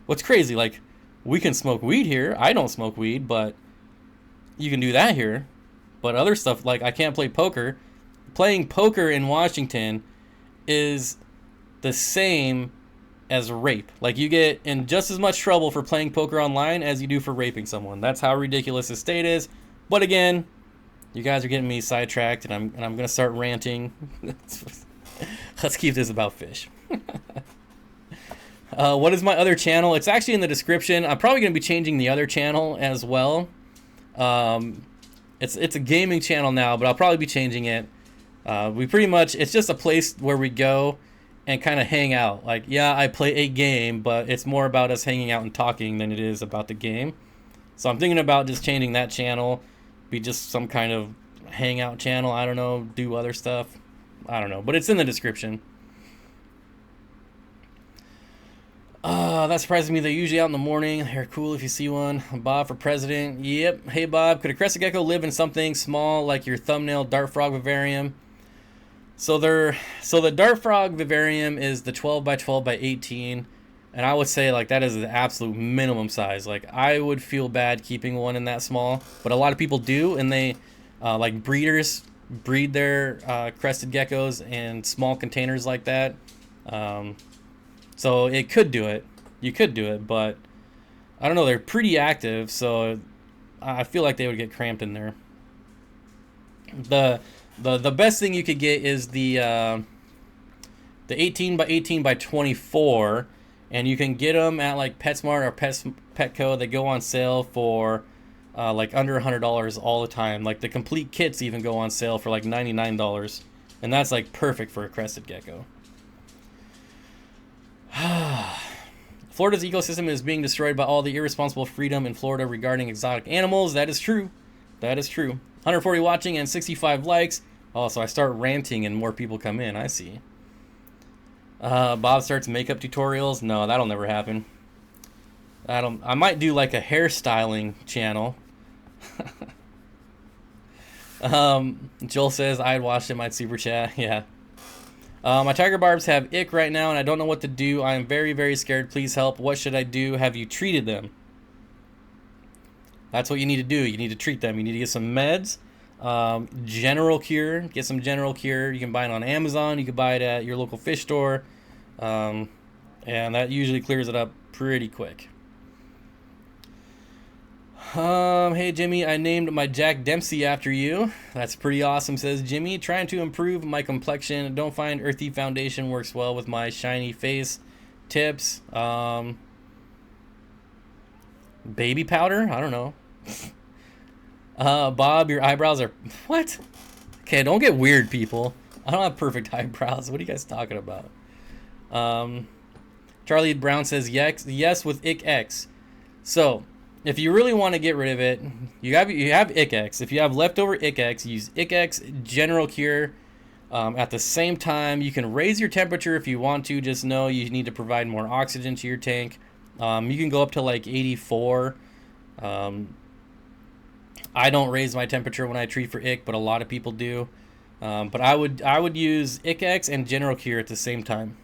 What's crazy, like, we can smoke weed here. I don't smoke weed, but you can do that here. But other stuff, like I can't play poker. Playing poker in Washington is the same as rape. Like, you get in just as much trouble for playing poker online as you do for raping someone. That's how ridiculous the state is. But again, you guys are getting me sidetracked, and I'm gonna start ranting. Let's keep this about fish. What is my other channel? It's actually in the description. I'm probably gonna be changing the other channel as well. It's a gaming channel now, but I'll probably be changing it. It's just a place where we go and kind of hang out. Like, yeah, I play a game, but it's more about us hanging out and talking than it is about the game. So I'm thinking about just changing that channel, be just some kind of hangout channel. I don't know, do other stuff. I don't know, but it's in the description. That surprises me. They're usually out in the morning. They're cool if you see one. Bob for president. Yep. Hey, Bob, could a crested gecko live in something small like your thumbnail dart frog vivarium? So the dart frog vivarium is the 12 by 12 by 18, and I would say like that is the absolute minimum size. Like, I would feel bad keeping one in that small, but a lot of people do, and they like breeders breed their crested geckos in small containers like that. So it could do it. You could do it, but I don't know. They're pretty active, so I feel like they would get cramped in there. The best thing you could get is the 18 by 18 by 24, and you can get them at like PetSmart or Petco. They go on sale for like under $100 all the time. Like, the complete kits even go on sale for like $99, and that's like perfect for a crested gecko. Florida's ecosystem is being destroyed by all the irresponsible freedom in Florida regarding exotic animals. That is true. That is true. 140 watching and 65 likes. Oh, so I start ranting and more people come in. I see. Bob starts makeup tutorials. No, that'll never happen. I might do like a hairstyling channel. Joel says I'd watch it. Might super chat. Yeah. My tiger barbs have ick right now, and I don't know what to do. I am very, very scared. Please help. What should I do? Have you treated them? That's what you need to do. You need to treat them. You need to get some meds. General Cure. Get some General Cure. You can buy it on Amazon. You can buy it at your local fish store. And that usually clears it up pretty quick. Hey Jimmy, I named my Jack Dempsey after you. That's pretty awesome, says Jimmy. Trying to improve my complexion. Don't find earthy foundation works well with my shiny face. Tips. Baby powder? I don't know. Bob, your eyebrows are... What? Okay, don't get weird, people. I don't have perfect eyebrows. What are you guys talking about? Charlie Brown says yes with Ick X. So, if you really want to get rid of it, you have Ick X. If you have leftover Ick X, use Ick X General Cure. At the same time, you can raise your temperature if you want to. Just know you need to provide more oxygen to your tank. You can go up to like 84. I don't raise my temperature when I treat for ick, but a lot of people do. But I would use Ick X and General Cure at the same time.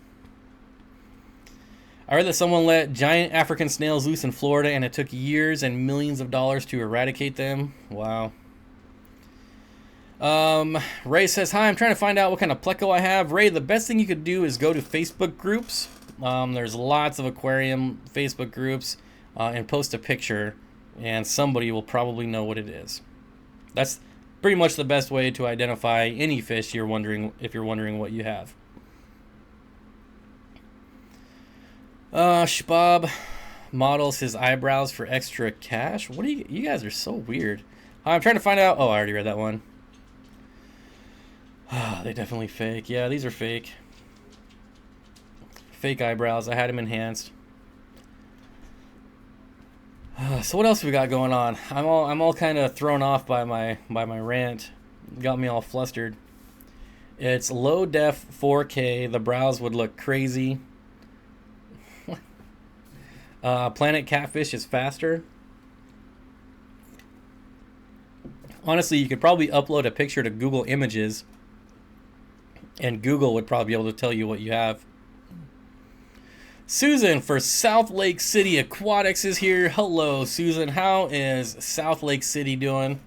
I read that someone let giant African snails loose in Florida, and it took years and millions of dollars to eradicate them. Wow. Ray says, hi, I'm trying to find out what kind of Pleco I have. Ray, the best thing you could do is go to Facebook groups. There's lots of aquarium Facebook groups, and post a picture, and somebody will probably know what it is. pretty much the best way to identify any fish if you're wondering what you have. Schwab models his eyebrows for extra cash. What do you guys are so weird. I'm trying to find out. Oh, I already read that one. They definitely fake. Yeah, these are fake. Fake eyebrows. I had him enhanced. So what else we got going on? I'm all kind of thrown off by my rant. Got me all flustered. It's low def 4K. The brows would look crazy. Planet Catfish is faster. Honestly, you could probably upload a picture to Google Images, and Google would probably be able to tell you what you have. Susan for South Lake City Aquatics is here. Hello, Susan. How is South Lake City doing?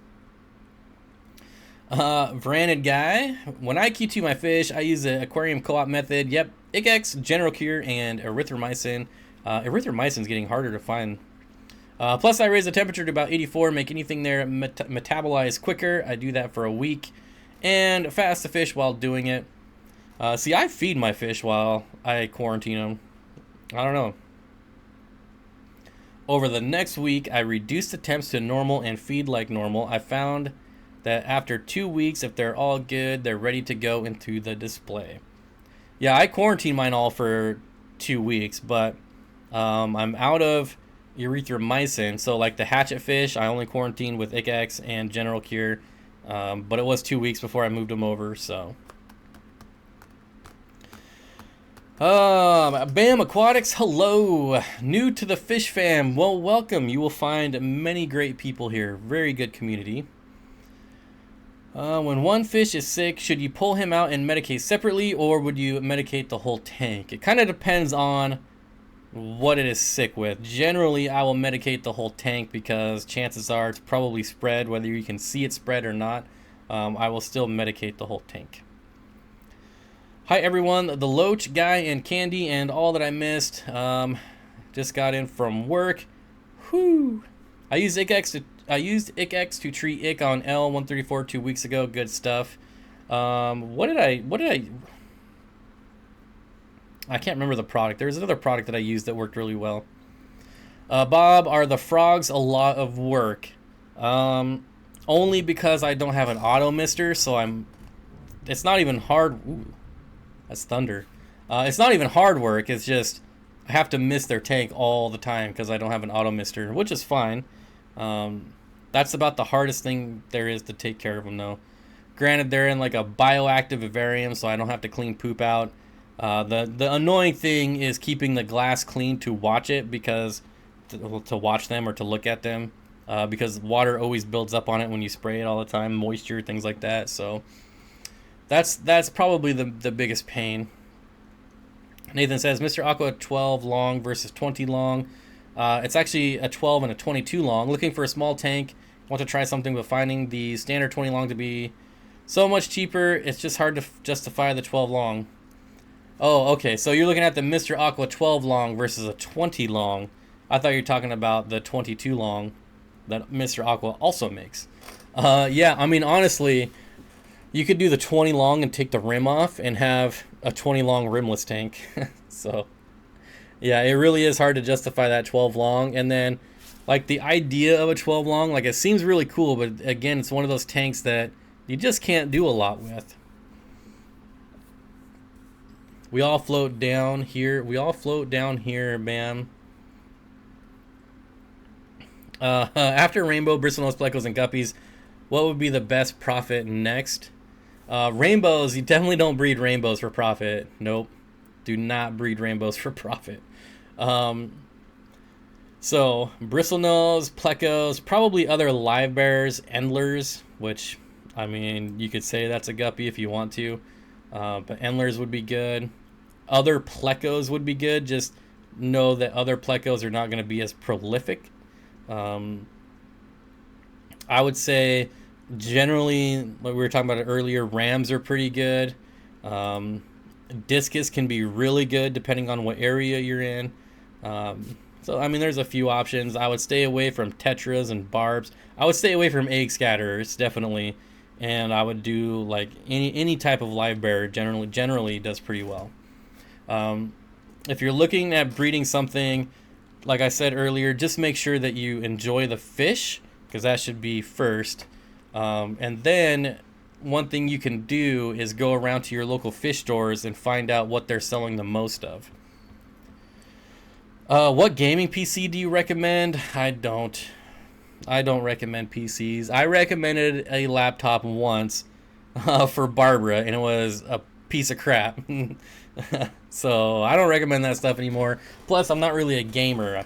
Branded guy. When I Q2 my fish, I use the aquarium co-op method. Yep, IGX, General Cure, and erythromycin. Erythromycin's getting harder to find. Plus, I raise the temperature to about 84, make anything there metabolize quicker. I do that for a week, and fast the fish while doing it. See, I feed my fish while I quarantine them. I don't know. Over the next week, I reduce the temps to normal and feed like normal. I found that after 2 weeks, if they're all good, they're ready to go into the display. Yeah, I quarantine mine all for 2 weeks, but I'm out of erythromycin. So like the hatchet fish, I only quarantined with IGX and General Cure, but it was 2 weeks before I moved them over, so. Bam Aquatics, hello. New to the fish fam. Well, welcome. You will find many great people here. Very good community. When one fish is sick, should you pull him out and medicate separately, or would you medicate the whole tank? It kind of depends on what it is sick with. Generally, I will medicate the whole tank because chances are it's probably spread, whether you can see it spread or not. I will still medicate the whole tank. Hi everyone, the Loach guy and Candy and all that I missed. Just got in from work. Whew. I used ICX to treat ick on L134 2 weeks ago. Good stuff. What did I can't remember the product. There was another product that I used that worked really well. Bob, are the frogs a lot of work? Only because I don't have an auto mister, so it's not even hard. Ooh, that's thunder. It's not even hard work. It's just I have to mist their tank all the time because I don't have an auto mister, which is fine. That's about the hardest thing there is to take care of them, though. Granted, they're in like a bioactive vivarium, so I don't have to clean poop out. The annoying thing is keeping the glass clean to watch it, because to watch them or to look at them, because water always builds up on it when you spray it all the time, moisture, things like that. So that's probably the biggest pain. Nathan says, Mr. Aqua 12 long versus 20 long. It's actually a 12 and a 22 long. Looking for a small tank. Want to try something, but finding the standard 20 long to be so much cheaper, it's just hard to justify the 12 long. Oh, okay. So you're looking at the Mr. Aqua 12 long versus a 20 long. I thought you were talking about the 22 long that Mr. Aqua also makes. Yeah, I mean, honestly, you could do the 20 long and take the rim off and have a 20 long rimless tank. So, yeah, it really is hard to justify that 12 long. And then, like, the idea of a 12 long, like, it seems really cool, but again, it's one of those tanks that you just can't do a lot with. We all float down here. Bam. After rainbow, bristlenose, plecos, and guppies, what would be the best profit next? Rainbows, you definitely don't breed rainbows for profit. Nope. Do not breed rainbows for profit. So, bristlenose, plecos, probably other live bears, endlers, which, I mean, you could say that's a guppy if you want to. But endlers would be good. Other plecos would be good. Just know that other plecos are not going to be as prolific. I would say generally, like we were talking about it earlier, rams are pretty good. Discus can be really good depending on what area you're in. So, I mean, there's a few options. I would stay away from tetras and barbs. I would stay away from egg scatterers, definitely. and I would do like any type of live bear. Generally does pretty well. If you're looking at breeding something, like I said earlier, just make sure that you enjoy the fish, because that should be first. And then one thing you can do is go around to your local fish stores and find out what they're selling the most of. What gaming PC do you recommend? I don't recommend PCs. I recommended a laptop once for Barbara, and it was a piece of crap. So I don't recommend that stuff anymore. Plus, I'm not really a gamer.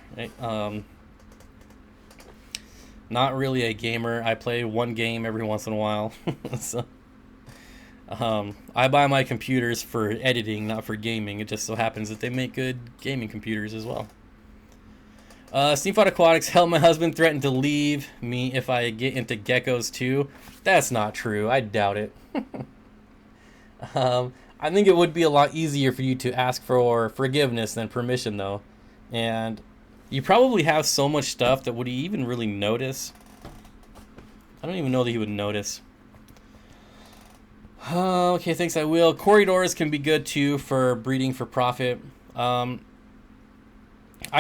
Not really a gamer. I play one game every once in a while. So, I buy my computers for editing, not for gaming. It just so happens that they make good gaming computers as well. Steenfott Aquatics, help, my husband threatened to leave me if I get into geckos too. That's not true. I doubt it. I think it would be a lot easier for you to ask for forgiveness than permission, though. And you probably have so much stuff that would he even really notice? I don't even know that he would notice. Okay, thanks, I will. Corridors can be good too for breeding for profit. I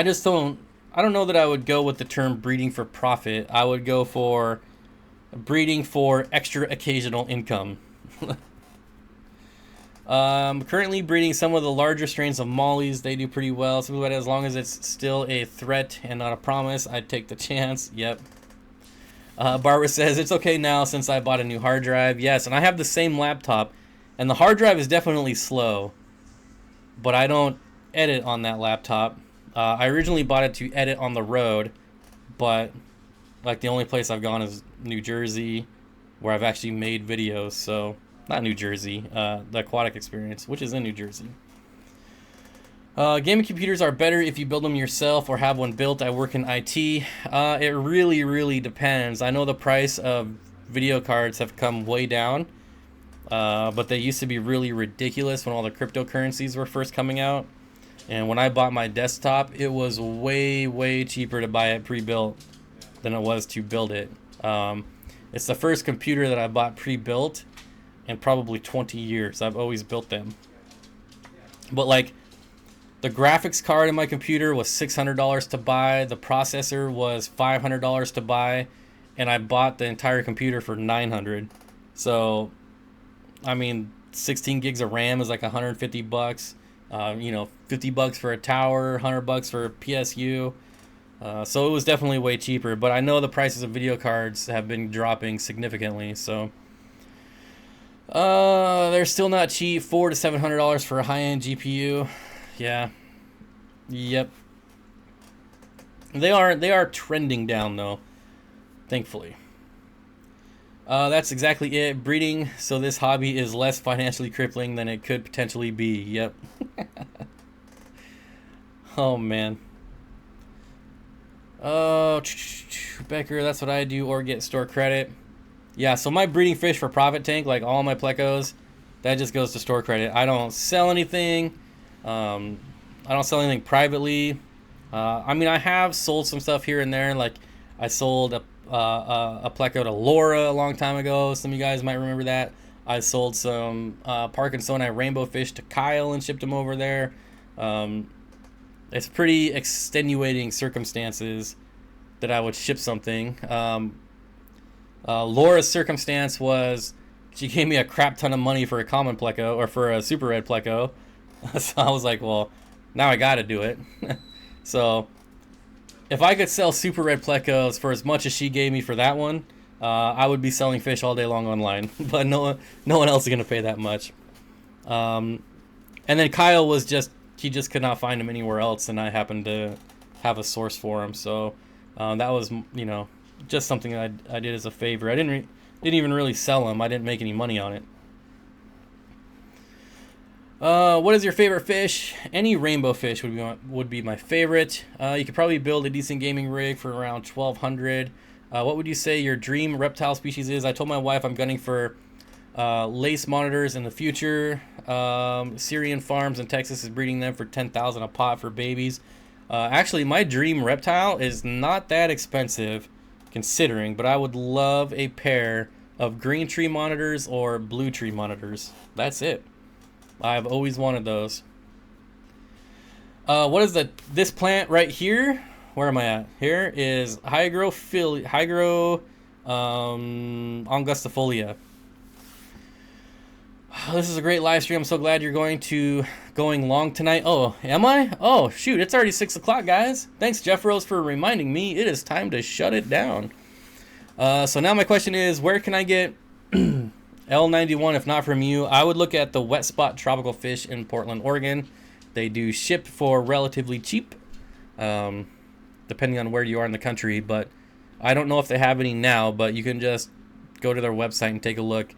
don't know that I would go with the term breeding for profit. I would go for breeding for extra occasional income. Currently breeding some of the larger strains of mollies. They do pretty well. So as long as it's still a threat and not a promise, I'd take the chance. Yep. Barbara says, it's okay now since I bought a new hard drive. Yes, and I have the same laptop. And the hard drive is definitely slow. But I don't edit on that laptop. I originally bought it to edit on the road. But like the only place I've gone is New Jersey, where I've actually made videos. So... not New Jersey, the Aquatic Experience, which is in New Jersey. Gaming computers are better if you build them yourself or have one built. I work in IT. It really, really depends. I know the price of video cards have come way down, but they used to be really ridiculous when all the cryptocurrencies were first coming out. And when I bought my desktop, it was way, way cheaper to buy it pre-built than it was to build it. It's the first computer that I bought pre-built in probably 20 years. I've always built them. But like, the graphics card in my computer was $600 to buy. The processor was $500 to buy. And I bought the entire computer for $900. So, I mean, 16 gigs of RAM is like $150. You know, $50 for a tower, $100 for a PSU. So it was definitely way cheaper. But I know the prices of video cards have been dropping significantly. So... they're still not cheap. $400 to $700 for a high-end GPU. Yeah. Yep. They are trending down though, thankfully. That's exactly it. Breeding, so this hobby is less financially crippling than it could potentially be. Yep. Oh man. Oh, Becker, that's what I do, or get store credit. Yeah, so my breeding fish for profit tank, like all my plecos, that just goes to store credit. I don't sell anything. I don't sell anything privately. I mean, I have sold some stuff here and there. Like, I sold a pleco to Laura a long time ago. Some of you guys might remember that. I sold some Parkinsoni rainbow fish to Kyle and shipped them over there. It's pretty extenuating circumstances that I would ship something. Laura's circumstance was she gave me a crap ton of money for a common pleco, or for a super red pleco. So I was like, well, now I gotta do it. So if I could sell super red plecos for as much as she gave me for that one, I would be selling fish all day long online. But no one else is gonna pay that much. And then Kyle was he just could not find him anywhere else, and I happened to have a source for him. So that was, you know, just something that I did as a favor. I didn't even really sell them. I didn't make any money on it. What is your favorite fish? Any rainbow fish would be my favorite. You could probably build a decent gaming rig for around $1,200. What would you say your dream reptile species is? I told my wife I'm gunning for lace monitors in the future. Syrian Farms in Texas is breeding them for $10,000 a pot for babies. Actually, my dream reptile is not that expensive, considering, but I would love a pair of green tree monitors or blue tree monitors. That's it. I've always wanted those. What is this plant right here? Where am I at? Here is angustifolia. This is a great live stream. I'm so glad you're going long tonight. Oh, am I? Oh, shoot. It's already 6 o'clock, guys. Thanks, Jeff Rose, for reminding me. It is time to shut it down. So now my question is, where can I get L91 if not from you? I would look at the Wet Spot Tropical Fish in Portland, Oregon. They do ship for relatively cheap, depending on where you are in the country. But I don't know if they have any now, but you can just go to their website and take a look.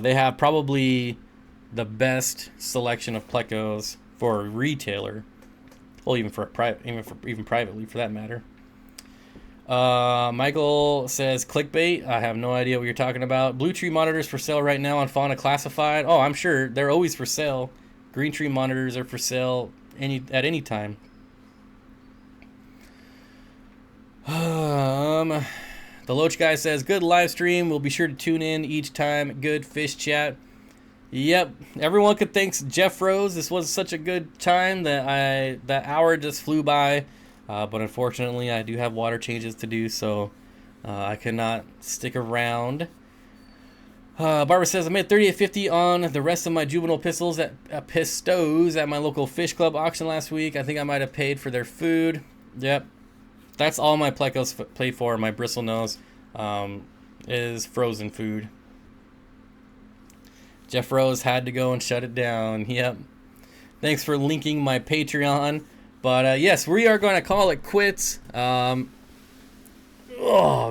They have probably the best selection of plecos for a retailer. Well, even privately, for that matter. Michael says clickbait. I have no idea what you're talking about. Blue tree monitors for sale right now on Fauna Classified. Oh, I'm sure they're always for sale. Green tree monitors are for sale at any time. The Loach guy says, good live stream. We'll be sure to tune in each time. Good fish chat. Yep. Everyone could thank Jeff Rose. This was such a good time that that hour just flew by. But unfortunately, I do have water changes to do, so I cannot stick around. Barbara says, I made $38.50 on the rest of my juvenile pistols at my local fish club auction last week. I think I might have paid for their food. Yep. That's all my plecos pay for. My bristlenose is frozen food. Jeff Rose had to go and shut it down. Yep. Thanks for linking my Patreon. But yes, we are going to call it quits. Oh,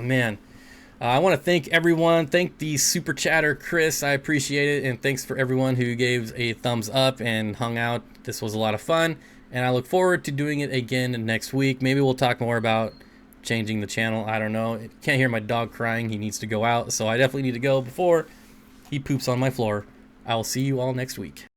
man. I want to thank everyone. Thank the super chatter, Chris. I appreciate it. And thanks for everyone who gave a thumbs up and hung out. This was a lot of fun. And I look forward to doing it again next week. Maybe we'll talk more about changing the channel. I don't know. Can't hear my dog crying. He needs to go out. So I definitely need to go before he poops on my floor. I will see you all next week.